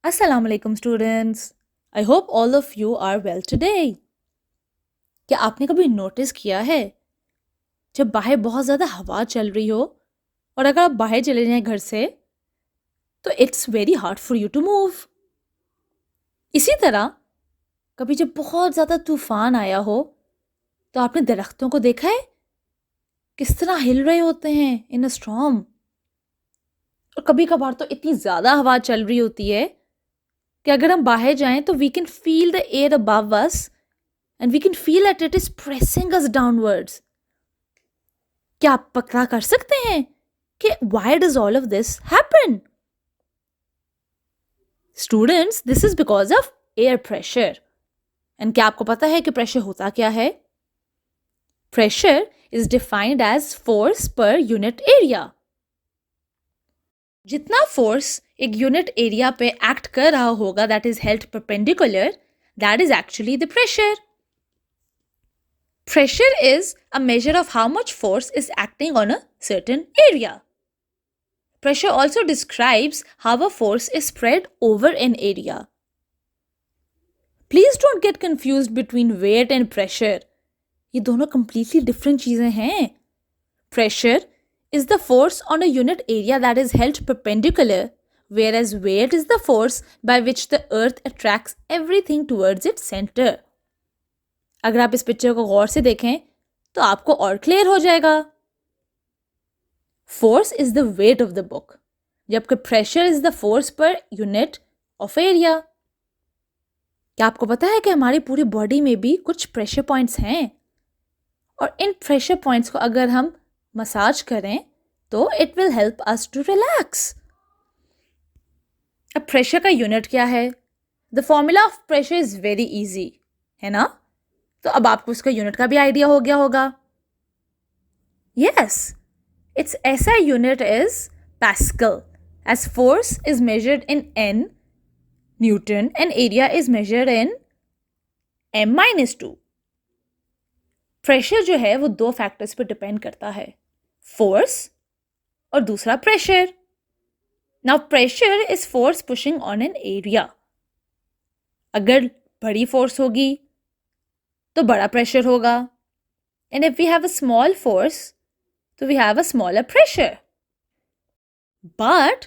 Assalamu alaikum students. I hope all of you are well today. क्या आपने कभी notice किया है जब बाहर बहुत ज़्यादा हवा चल रही हो और अगर आप बाहर चले जाएं घर से तो it's very hard for you to move. इसी तरह कभी जब बहुत ज़्यादा तूफान आया हो तो आपने दरख्तों को देखा है किस तरह हिल रहे होते हैं इन अ स्टॉर्म। और कभी कभार तो इतनी ज़्यादा हवा चल रही होती है कि अगर हम बाहर जाएं तो we can feel the air above us and we can feel that it is pressing us downwards. क्या आप पता कर सकते हैं कि why does all of this happen? Students, this is because of air pressure. And क्या आपको पता है कि pressure होता क्या है? Pressure is defined as force per unit area. जितना force एक unit area पे act कर रहा होगा that is held perpendicular, that is actually the pressure. Pressure is a measure of how much force is acting on a certain area. Pressure also describes how a force is spread over an area. Please don't get confused between weight and pressure. ये दोनों completely different चीजें हैं. Pressure is the force on a unit area that is held perpendicular, whereas weight is the force by which the earth attracts everything towards its center. अगर आप इस picture को गौर से देखें तो आपको और क्लियर हो जाएगा. Force is the weight of the book, जबकि pressure is the force per unit of area. क्या आपको पता है कि हमारी पूरी बॉडी में भी कुछ प्रेशर पॉइंट्स हैं और इन प्रेशर पॉइंट्स को अगर हम मसाज करें तो it will help us to relax. अब प्रेशर का यूनिट क्या है? The formula of pressure is very easy, है ना? तो अब आपको इसका यूनिट का भी आइडिया हो गया होगा. Yes, it's SI unit is Pascal, as force is measured in N Newton and area is measured in M-2. Pressure जो है वो दो फैक्टर्स पर डिपेंड करता है, फोर्स और दूसरा pressure. Now pressure is force pushing on an area. अगर बड़ी फोर्स होगी तो बड़ा प्रेशर होगा, and if we have a small force तो we have a smaller pressure. But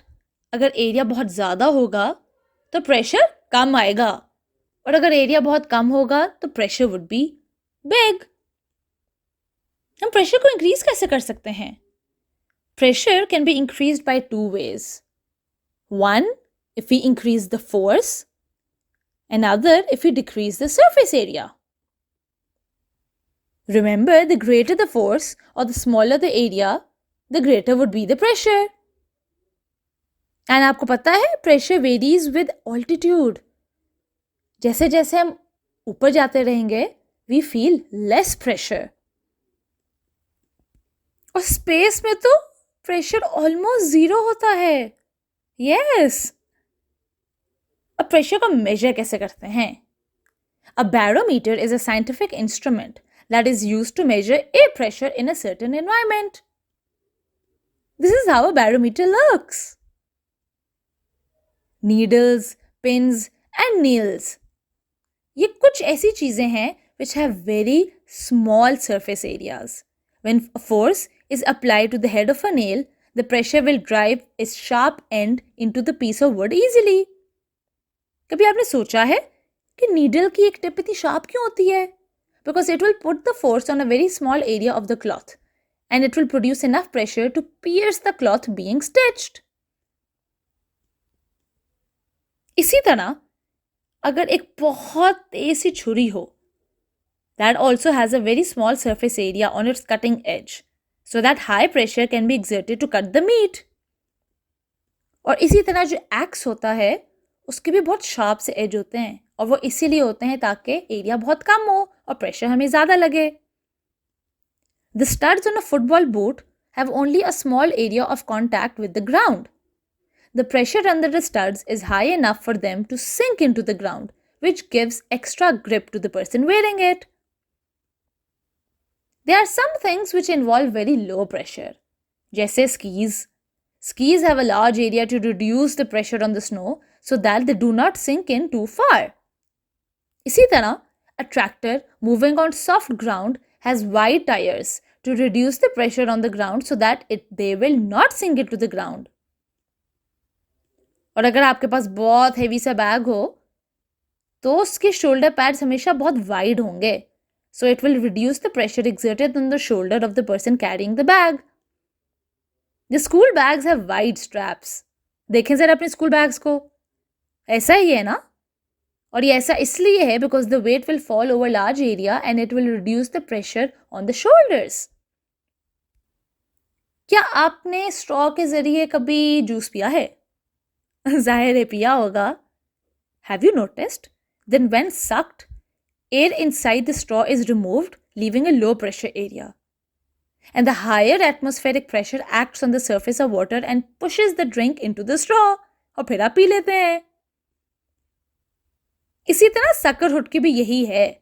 अगर एरिया बहुत ज़्यादा होगा तो प्रेशर कम आएगा, और अगर एरिया बहुत कम होगा तो प्रेशर वुड बी बिग. हम प्रेशर को इंक्रीज कैसे कर सकते हैं? Pressure can be increased by two ways. One, if we increase the force, another if we decrease the surface area. Remember, the greater the force or the smaller the area, the greater would be the pressure. And आपको पता है pressure varies with altitude. जैसे जैसे हम ऊपर जाते रहेंगे we feel less pressure. और स्पेस में तो प्रेशर ऑलमोस्ट जीरो होता है. Yes. अब प्रेशर को मेजर कैसे करते हैं? A barometer is a scientific instrument that is used to measure air pressure in a certain environment. This is how a barometer looks. Needles, pins and nails. ये कुछ ऐसी चीजें हैं which have very small surface areas. When a force is applied to the head of a nail, the pressure will drive its sharp end into the piece of wood easily. कभी आपने सोचा है कि नीडल की एक tip इतनी sharp क्यों होती है? Because it will put the force on a very small area of the cloth and it will produce enough pressure to pierce the cloth being stitched. इसी तरह अगर एक बहुत तेज सी छुरी हो, that also has a very small surface area on its cutting edge, so that high pressure can be exerted to cut the meat. और इसी तरह जो axe होता है उसके भी बहुत शार्प से एज होते हैं, और वो इसीलिए होते हैं ताकि एरिया बहुत कम हो और प्रेशर हमें ज़्यादा लगे. The studs on a football boot have only a small area of contact with the ground. The pressure under the studs is high enough for them to sink into the ground, which gives extra grip to the person wearing it. There are some things which involve very low pressure, जैसे skis. Skis have a large area to reduce the pressure on the snow so that they do not sink in too far. इसी तरह a tractor moving on soft ground has wide tires to reduce the pressure on the ground so that they will not sink into the ground. और अगर आपके पास बहुत heavy सा bag हो तो उसके शोल्डर पैड्स हमेशा बहुत वाइड होंगे, so it will reduce the pressure exerted on the shoulder of the person carrying the bag. The school bags have wide straps. देखें जरा अपने स्कूल बैग्स को, ऐसा ही है ना? और ये ऐसा इसलिए है because the weight will fall over large area and it will reduce the pressure on the shoulders. क्या आपने स्ट्रॉ के जरिए कभी जूस पिया है? जाहिर है पिया होगा. Have you noticed? Then when sucked, air inside the straw is removed, leaving a low pressure area. And the higher atmospheric pressure acts on the surface of water and pushes the drink into the straw. और फिर आप P लेते हैं. इसी तरह sucker hook की भी यही है.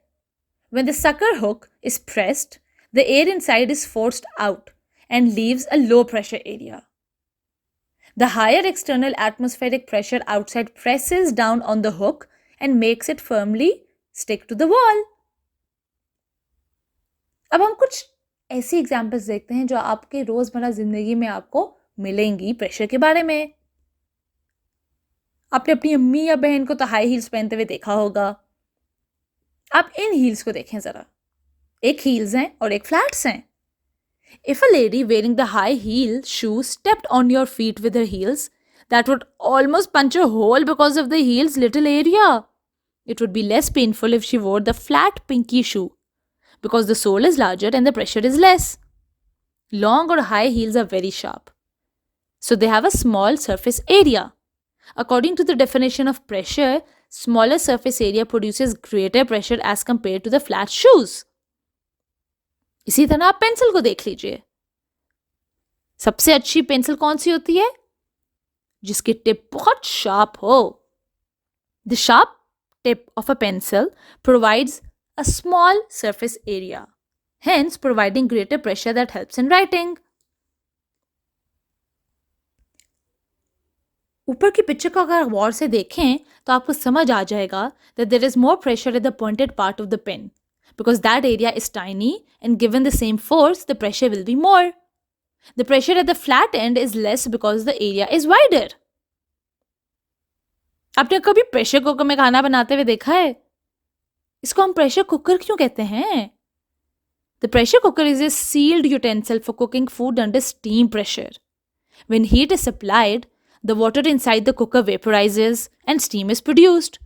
When the sucker hook is pressed, the air inside is forced out and leaves a low pressure area. The higher external atmospheric pressure outside presses down on the hook and makes it firmly stick to the wall. अब हम कुछ ऐसी examples देखते हैं जो आपके रोजमर्रा जिंदगी में आपको मिलेंगी प्रेशर के बारे में. आपने अपनी अम्मी या बहन को तो हाई हील्स पहनते हुए देखा होगा. आप इन हील्स को देखें जरा. एक हील्स हैं और एक फ्लैट्स हैं. If a lady wearing the high heel shoe stepped on your feet with her heels, that would almost punch a hole because of the heel's little area. It would be less painful if she wore the flat pinky shoe, because the sole is larger and the pressure is less. Long or high heels are very sharp, so they have a small surface area. According to the definition of pressure, smaller surface area produces greater pressure as compared to the flat shoes. इसी तरह आप pencil को देख लीजिए. सबसे अच्छी pencil कौन सी होती है? जिसकी टिप बहुत शार्प हो. The sharp tip of a pencil provides a small surface area, hence providing greater pressure that helps in writing. ऊपर की पिक्चर को अगर गौर से देखें तो आपको समझ आ जाएगा that there is more pressure at the pointed part of the pen. Because that area is tiny and given the same force, the pressure will be more. The pressure at the flat end is less because the area is wider. आपने कभी pressure cooker में खाना बनाते हुए देखा है? इसको हम प्रेशर कुकर क्यों कहते हैं? The pressure cooker is a sealed utensil for cooking food under steam pressure. When heat is supplied, the water inside the cooker vaporizes and steam is produced.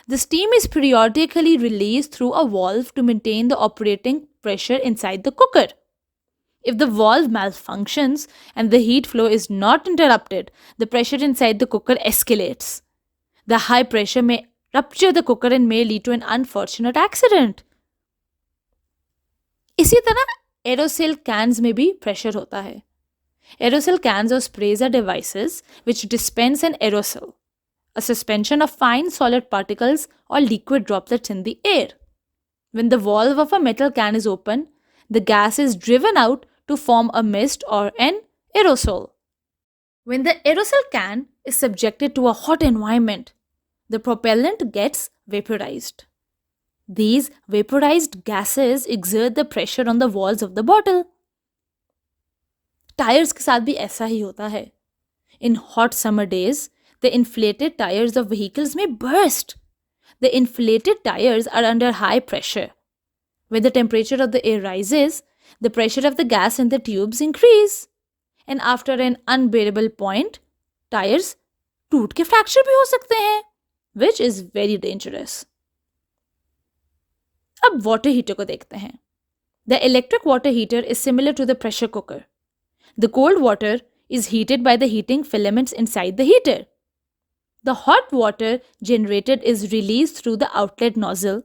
The steam is periodically released through a valve to maintain the operating pressure inside the cooker. If the valve malfunctions and the heat flow is not interrupted, the pressure inside the cooker escalates. The high pressure may rupture the cooker and may lead to an unfortunate accident. इसी तरह aerosol cans में भी pressure होता है. Aerosol cans or sprays are devices which dispense an aerosol, a suspension of fine solid particles or liquid droplets in the air. When the valve of a metal can is open, the gas is driven out to form a mist or an aerosol. When the aerosol can is subjected to a hot environment, the propellant gets vaporized. These vaporized gases exert the pressure on the walls of the bottle. Tires के साथ भी ऐसा ही होता है. In hot summer days, the inflated tires of vehicles may burst. The inflated tires are under high pressure. When the temperature of the air rises, the pressure of the gas in the tubes increase. And after an unbearable point, tires टूट के fracture भी हो सकते हैं, which is very dangerous. अब water heater को देखते हैं. The electric water heater is similar to the pressure cooker. The cold water is heated by the heating filaments inside the heater. The hot water generated is released through the outlet nozzle.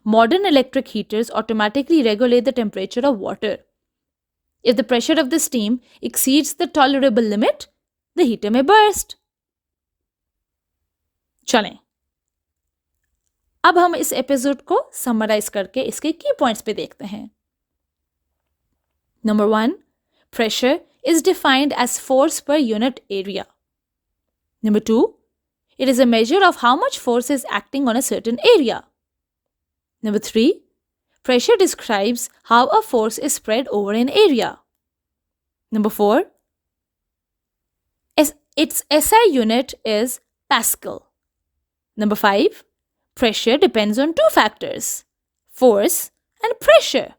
Modern electric heaters automatically regulate the temperature of water. If the pressure of the steam exceeds the tolerable limit, the heater may burst. चलें, अब हम इस episode को summarise करके इसके की points पे देखते हैं. Number 1, pressure is defined as force per unit area. Number 2, It is a measure of how much force is acting on a certain area. Number 3. Pressure describes how a force is spread over an area. Number 4. Its SI unit is Pascal. Number 5. Pressure depends on two factors, force and pressure.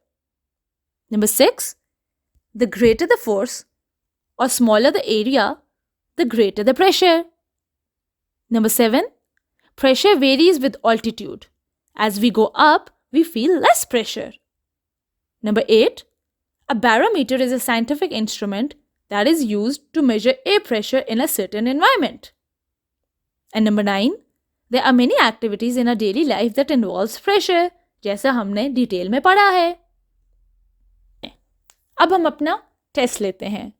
Number 6. The greater the force or smaller the area, the greater the pressure. Number 7. Pressure varies with altitude. As we go up, we feel less pressure. Number 8. A barometer is a scientific instrument that is used to measure air pressure in a certain environment. And number 9. There are many activities in our daily life that involves pressure, जैसा हमने detail में पढ़ा है. अब हम अपना test लेते हैं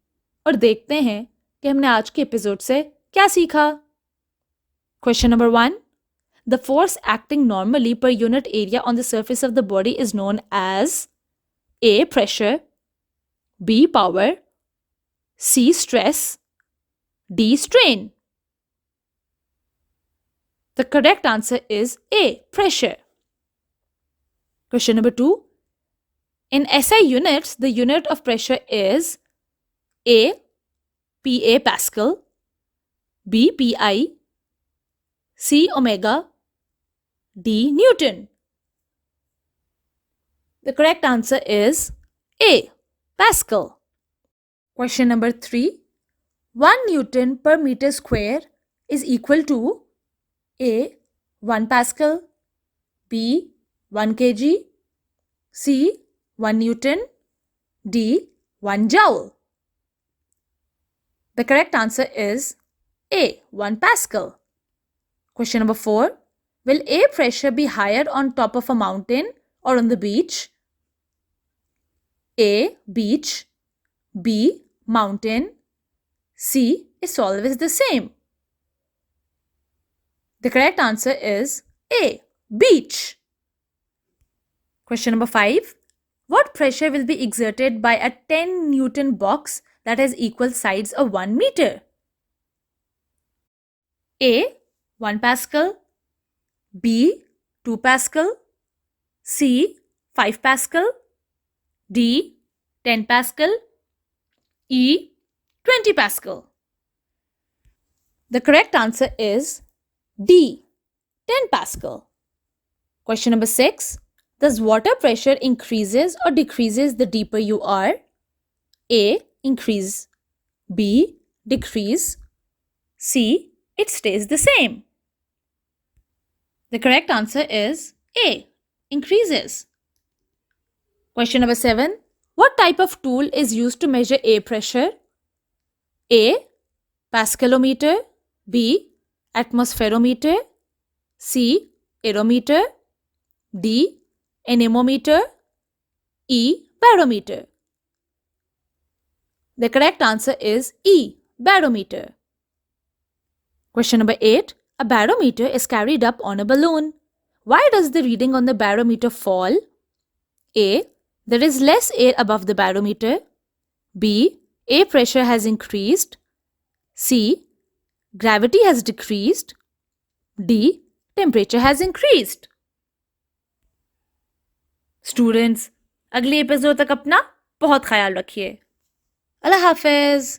और देखते हैं कि हमने आज के एपिसोड से क्या सीखा. Question number 1. The force acting normally per unit area on the surface of the body is known as A. Pressure, B. Power, C. Stress, D. Strain. The correct answer is A. Pressure. Question number 2. In SI units, the unit of pressure is A. PA Pascal, B. PI, C. Omega, D. Newton. The correct answer is A. Pascal. Question number 3. 1 Newton per meter square is equal to A. 1 Pascal, B. 1 kg, C. 1 Newton, D. 1 joule. The correct answer is A. 1 Pascal. Question number 4. Will air pressure be higher on top of a mountain or on the beach? A. Beach, B. Mountain, C. It's always the same. The correct answer is A. Beach. Question number 5. What pressure will be exerted by a 10 Newton box that has equal sides of 1 meter? A. 1 Pascal, B. 2 Pascal, C. 5 Pascal, D. 10 Pascal, E. 20 Pascal. The correct answer is D. 10 Pascal. Question number 6. Does water pressure increases or decreases the deeper you are? A. Increase, B. Decrease, C. It stays the same. The correct answer is A. Increases. Question number 7. What type of tool is used to measure air pressure? A. Pascalometer, B. Atmospherometer, C. Aerometer, D. Anemometer, E. Barometer. The correct answer is E. Barometer. Question number 8. A barometer is carried up on a balloon. Why does the reading on the barometer fall? A. There is less air above the barometer. B. Air pressure has increased. C. Gravity has decreased. D. Temperature has increased. Students, अगले episode तक अपना बहुत ख्याल रखिए. अल्लाह हाफिज.